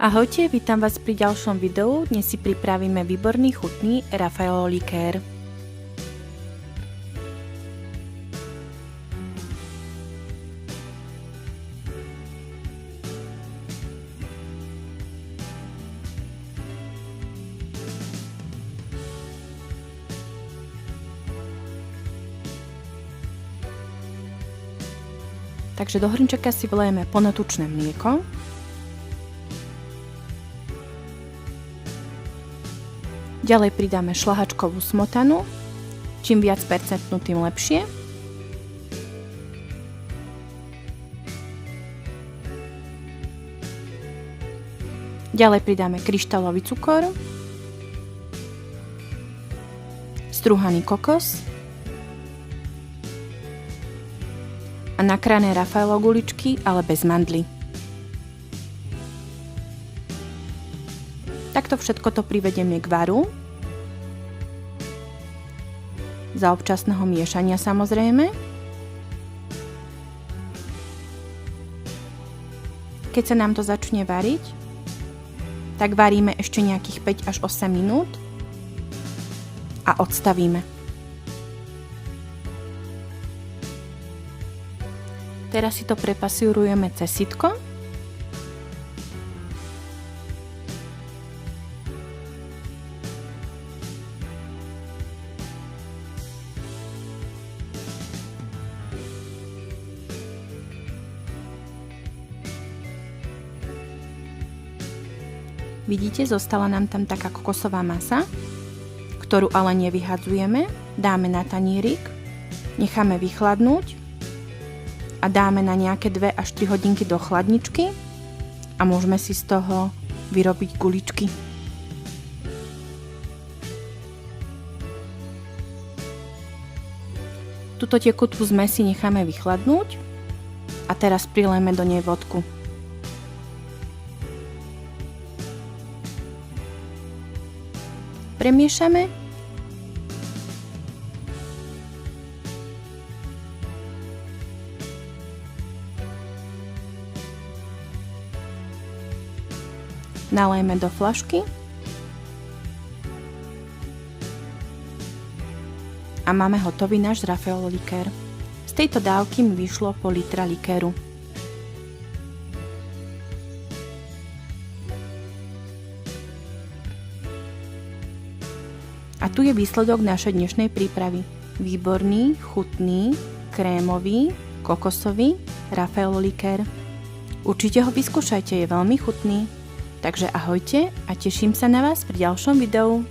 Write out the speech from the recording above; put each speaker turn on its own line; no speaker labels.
Ahojte, vítam vás pri ďalšom videu. Dnes si pripravíme výborný chutný Raffaello likér. Takže do hrnčeka si vlejeme plnotučné mlieko. Ďalej pridáme šľahačkovú smotanu. Čím viac percentnú, tým lepšie. Ďalej pridáme kryštálový cukor, strúhaný kokos a nakrájané Raffaello guličky, ale bez mandly. Takto všetko to privedieme k varu. Za občasného miešania samozrejme. Keď sa nám to začne variť, tak varíme ešte nejakých 5 až 8 minút a odstavíme. Teraz si to prepasírujeme cez sitko. Vidíte, zostala nám tam taká kokosová masa, ktorú ale nevyhadzujeme, dáme na tanierik, necháme vychladnúť a dáme na nejaké 2 až 3 hodinky do chladničky a môžeme si z toho vyrobiť guličky. Tuto tekutú zmes si necháme vychladnúť a teraz prilejeme do nej vodku. Premiešame nalejeme do fľašky a máme hotový náš Raffaello likér. Z tejto dávky mi vyšlo pol litra likéru. A tu je výsledok našej dnešnej prípravy. Výborný, chutný, krémový, kokosový Raffaello likér. Určite ho vyskúšajte, je veľmi chutný. Takže ahojte a teším sa na vás pri ďalšom videu.